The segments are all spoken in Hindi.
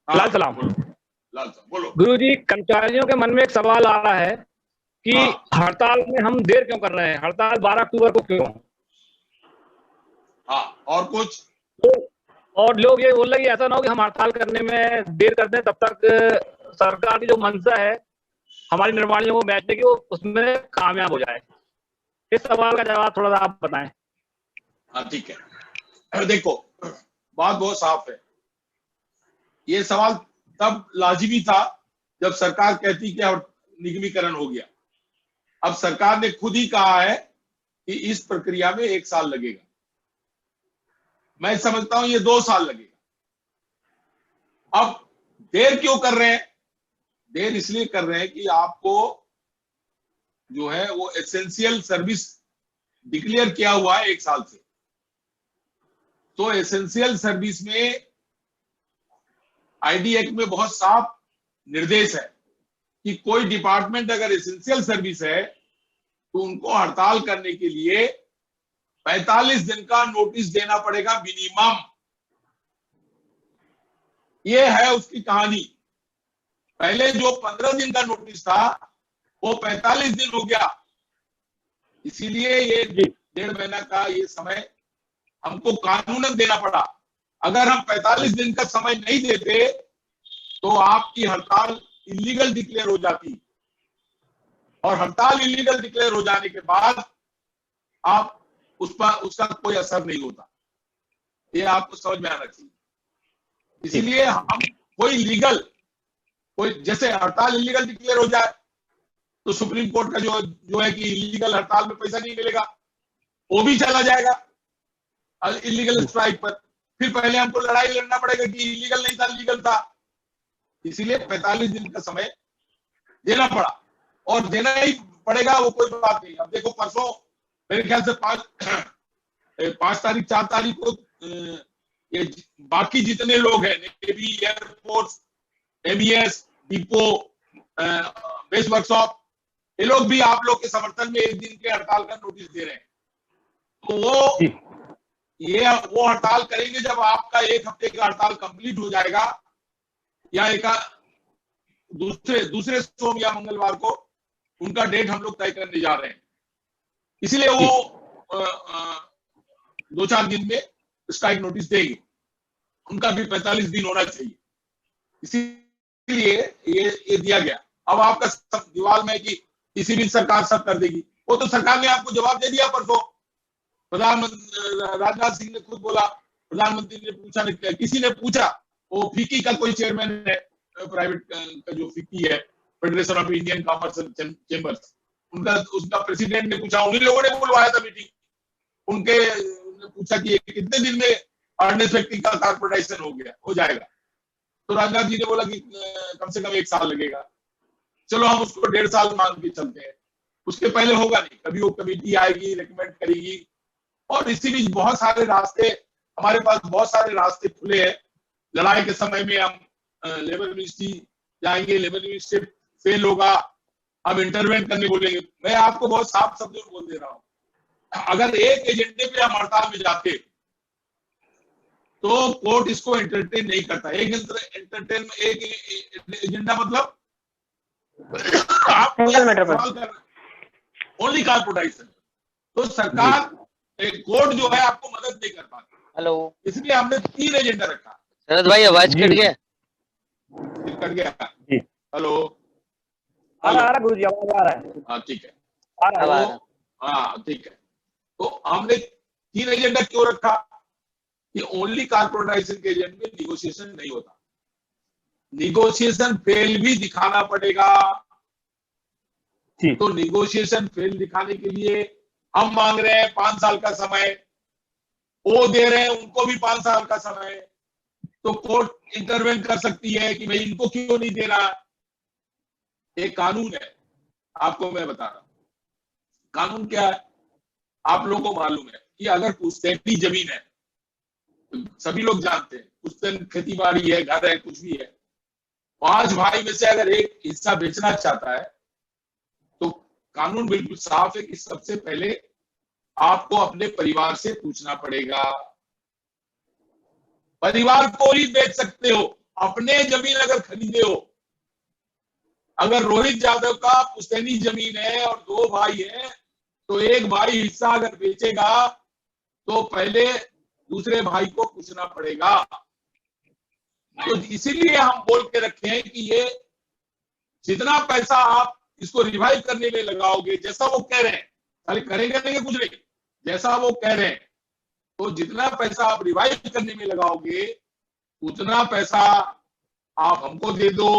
लाल सलाम। लाल साहब बोलो। गुरुजी, कर्मचारियों के मन में एक सवाल आ रहा है कि हड़ताल में हम देर क्यों कर रहे हैं? हड़ताल 12 अक्टूबर को क्यों? हाँ, और कुछ? और लोग ये बोल रहे हैं कि ऐसा ना हो कि हम हड़ताल करने में देर कर दें, तब तक सरकार की जो मंशा है हमारी निर्माणियों को बेचने की, वो उसमें कामयाब हो जाए। इस सवाल का जवाब थोड़ा सा आप बताएं। हाँ ठीक है। देखो, बात बहुत साफ है। ये सवाल तब लाजिमी था जब सरकार कहती कि अब निगमीकरण हो गया। अब सरकार ने खुद ही कहा है कि इस प्रक्रिया में 1 साल लगेगा। मैं समझता हूं ये 2 साल लगेगा। अब देर क्यों कर रहे हैं? देर इसलिए कर रहे हैं कि आपको जो है वो एसेंशियल सर्विस डिक्लेयर किया हुआ है 1 साल से। तो एसेंशियल सर्विस में आईडी एक्ट में बहुत साफ निर्देश है कि कोई डिपार्टमेंट अगर एसेंशियल सर्विस है तो उनको हड़ताल करने के लिए 45 दिन का नोटिस देना पड़ेगा मिनिमम। ये है उसकी कहानी। पहले जो 15 दिन का नोटिस था वो 45 दिन हो गया। इसीलिए ये 1.5 महीना का ये समय हमको कानूनन देना पड़ा। अगर हम 45 दिन का समय नहीं देते तो आपकी हड़ताल इलीगल डिक्लेयर हो जाती, और हड़ताल इलीगल डिक्लेयर हो जाने के बाद आप उस पर उसका कोई असर नहीं होता। ये आपको समझ में आना चाहिए। इसीलिए हम कोई जैसे हड़ताल इलीगल डिक्लेयर हो जाए तो सुप्रीम कोर्ट का जो है कि इलीगल हड़ताल में पैसा नहीं मिलेगा, वो भी चला जाएगा इलीगल स्ट्राइक पर। फिर पहले हमको लड़ाई लड़ना पड़ेगा कि इलीगल नहीं था, लीगल था। इसीलिए 45 दिन का समय देना पड़ा, और देना ही पड़ेगा, वो कोई बात नहीं। अब देखो, परसों मेरे ख्याल से 5 तारीख 4 तारीख को ये बाकी जितने लोग हैं, navy, air force, MES, depot, base workshop, ये लोग भी आप लोग के समर्थन में 1 दिन के हड़ताल का नोटिस दे रहे हैं। तो वो हड़ताल करेंगे जब आपका 1 हफ्ते का हड़ताल कंप्लीट हो जाएगा, या दूसरे सोम या मंगलवार को उनका डेट हम लोग तय करने जा रहे हैं। इसलिए वो 2-4 दिन में स्ट्राइक नोटिस देंगे। उनका भी 45 दिन होना चाहिए, इसीलिए ये दिया गया। अब आपका सब दीवार में कि किसी भी सरकार सब कर देगी, वो तो सरकार ने आपको जवाब दे दिया परसों। प्रधानमंत्री राजनाथ सिंह ने खुद बोला, प्रधानमंत्री ने पूछा, किसी ने पूछा, वो फिक्की का कोई चेयरमैन है, प्राइवेट का जो फिक्की है, federation of Indian commercial chambers, उसका प्रेसिडेंट ने पूछा, उन्हीं लोगों ने बुलवाया था मीटिंग। उनके पूछा कि कितने दिन में अर्नेस्ट व्यक्ति का कॉर्पोरेटाइजेशन हो जाएगा। तो राजनाथ जी ने बोला कि कम से कम 1 साल लगेगा। चलो हम उसको 1.5 साल मान के चलते हैं, उसके पहले होगा नहीं। कभी वो कमेटी आएगी, रिकमेंड करेगी, और इसी बीच बहुत सारे रास्ते, हमारे पास बहुत सारे रास्ते खुले हैं। लड़ाई के समय में हम लेबर मिनिस्ट्री जाएंगे, लेबर मिनिस्ट्री फेल होगा, हम इंटरवेंट करने बोलेंगे। मैं आपको बहुत साफ शब्दों में बोल दे रहा हूँ, अगर एक एजेंडे पे हम हड़ताल में जाते तो कोर्ट इसको एंटरटेन नहीं करता। एक एजेंडा मतलब आप ओनली कॉर्पोरेटाइजेशन, तो सरकार कोर्ट जो है आपको मदद नहीं कर पाती। हेलो, इसलिए हमने 3 एजेंडा रखा। शरद भाई आवाज कट गया। हेलो, आ रहा गुरुजी, आवाज आ रहा है। हाँ ठीक है, आ रहा है। हाँ ठीक है। तो हमने 3 एजेंडा क्यों रखा कि ओनली कॉर्पोरेटाइजेशन के एजेंडे में निगोशिएशन नहीं होता, निगोशिएशन फेल भी दिखाना पड़ेगा। तो निगोशिएशन फेल दिखाने के लिए हम मांग रहे हैं 5 साल का समय, वो दे रहे हैं उनको भी 5 साल का समय। तो कोर्ट इंटरवेंट कर सकती है कि भाई इनको क्यों नहीं दे रहा। एक कानून है, आपको मैं बता रहा हूं कानून क्या है। आप लोगों को मालूम है कि अगर पुश्तैनी जमीन है, सभी लोग जानते हैं, पुश्तैनी खेती बाड़ी है, घर है, कुछ भी है, 5 भाई में से अगर एक हिस्सा बेचना चाहता है तो कानून बिल्कुल साफ है कि सबसे पहले आपको अपने परिवार से पूछना पड़ेगा। परिवार को ही बेच सकते हो, अपने जमीन अगर खरीदे हो, अगर रोहित यादव का पुश्तैनी जमीन है और 2 भाई हैं, तो एक भाई हिस्सा अगर बेचेगा तो पहले दूसरे भाई को पूछना पड़ेगा। तो इसीलिए हम बोल के रखे हैं कि ये जितना पैसा आप इसको रिवाइव करने में लगाओगे, जैसा वो कह रहे हैं, खाली करेंगे नहीं कुछ नहीं, जैसा वो कह रहे हैं, तो जितना पैसा आप रिवाइव करने में लगाओगे उतना पैसा आप हमको दे दो,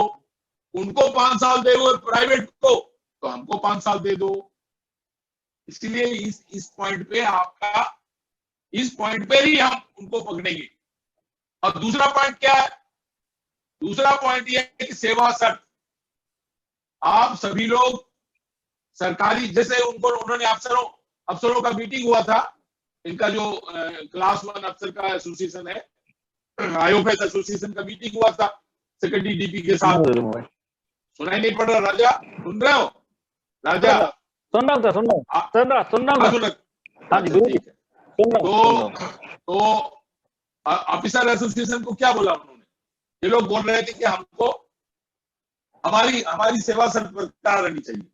उनको 5 साल दे दो प्राइवेट को, तो हमको 5 साल दे दो। इसलिए इस पॉइंट पे आपका, इस पॉइंट पे ही हम उनको पकड़ेंगे। और दूसरा पॉइंट क्या है? दूसरा पॉइंट ये है कि सेवा शर्त। आप सभी लोग सरकारी, जैसे उन्होंने अफसरों का मीटिंग हुआ था, इनका जो क्लास 1 अफसर का एसोसिएशन है, आईओएस एसोसिएशन का मीटिंग हुआ था सेक्रेटरी डीपी के साथ। सुनाई नहीं पड़ रहा राजा? सुन रहे हो राजा? सुन रहा हूँ। हाँ जी, तो ऑफिसर एसोसिएशन को क्या बोला उन्होंने? ये लोग बोल रहे थे कि हमको हमारी सेवा शर्त बरकरार रहनी चाहिए।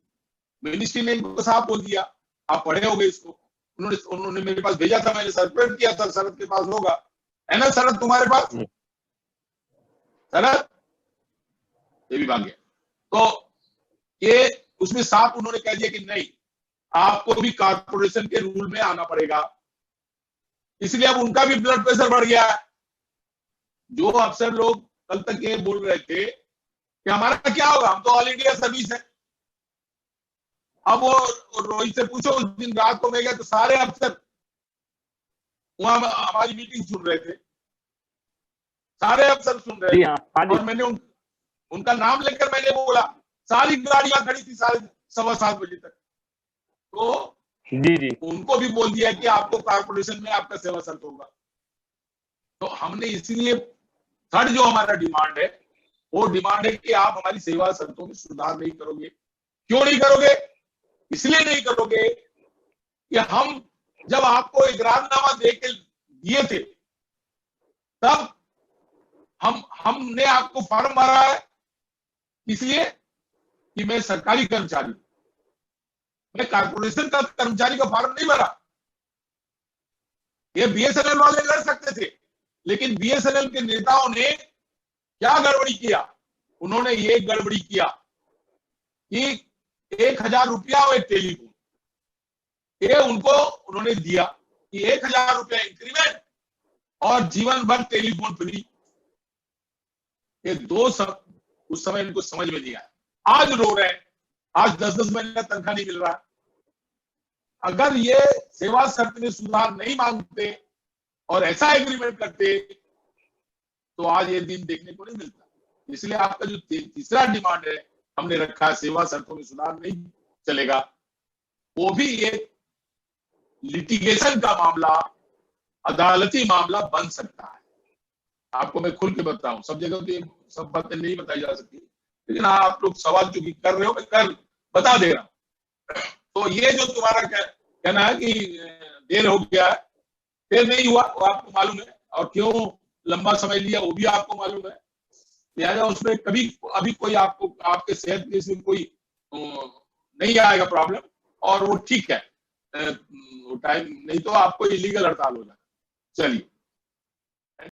मिनिस्ट्री ने इनको साफ बोल दिया, आप पढ़े होंगे इसको, उन्होंने मेरे पास भेजा था, मैंने सर्कुलेट किया था, शरद के पास होगा, है ना शरद तुम्हारे पास? शरद ये भी भाग गया। तो ये उसमें साफ उन्होंने कह दिया कि नहीं, आपको भी कारपोरेशन के रूल में आना पड़ेगा। इसलिए अब उनका भी ब्लड प्रेशर बढ़ गया है। जो अफसर लोग कल तक ये बोल रहे थे कि हमारा क्या होगा, हम तो ऑल इंडिया सर्विस है, अब वो रोहित से पूछो, उस दिन रात को मैं गया तो सारे अफसर वहां हमारी मीटिंग सुन रहे थे, सारे अफसर सुन रहे थे। और मैंने उनका नाम लेकर मैंने बोला, सारी गाड़ियां खड़ी थी 7:15 बजे तक। तो जी उनको भी बोल दिया कि आपको कारपोरेशन में आपका सेवा शर्त होगा। तो हमने इसीलिए थर्ड जो हमारा डिमांड है, वो डिमांड है कि आप हमारी सेवा शर्तों में सुधार नहीं करोगे। क्यों नहीं करोगे? इसलिए नहीं करोगे कि हम जब आपको इकरारनामा दे के दिए थे, तब हमने आपको फॉर्म भरा है, इसलिए कि मैं सरकारी कर्मचारी, मैं कारपोरेशन का कर्मचारी का फॉर्म नहीं भरा। ये बीएसएनएल वाले लड़ सकते थे, लेकिन बीएसएनएल के नेताओं ने क्या गड़बड़ी किया? उन्होंने ये गड़बड़ी किया कि 1000 रुपया और एक टेलीफोन, ये उनको उन्होंने दिया कि 1000 रुपया इंक्रीमेंट और जीवन भर टेलीफोन फ्री। ये दो सब उस समय इनको समझ में नहीं आया। आज रो रहे हैं, आज 10-10 महीने तनख्वाह नहीं मिल रहा। अगर ये सेवा शर्त में सुधार नहीं मांगते और ऐसा एग्रीमेंट करते तो आज ये दिन देखने को नहीं मिलता। इसलिए आपका जो तीसरा डिमांड है हमने रखा है, सेवा शर्तों में सुधार नहीं चलेगा, वो भी एक लिटिगेशन का मामला, अदालती मामला बन सकता है। आपको मैं खुल के बताऊं, सब जगह तो ये सब बातें नहीं बताई जा सकती, लेकिन आप लोग सवाल चूंकि कर रहे हो, मैं कर बता दे रहा हूं। तो ये जो तुम्हारा कहना है कि देर हो गया है, देर नहीं हुआ वो आपको मालूम है, और क्यों लंबा समय लिया वो भी आपको मालूम है। लिहाजा उसमें कभी अभी कोई आपको आपके सेहत के इसमें कोई नहीं आएगा प्रॉब्लम, और वो ठीक है, टाइम नहीं तो आपको इलीगल हड़ताल हो जाए। चलिए।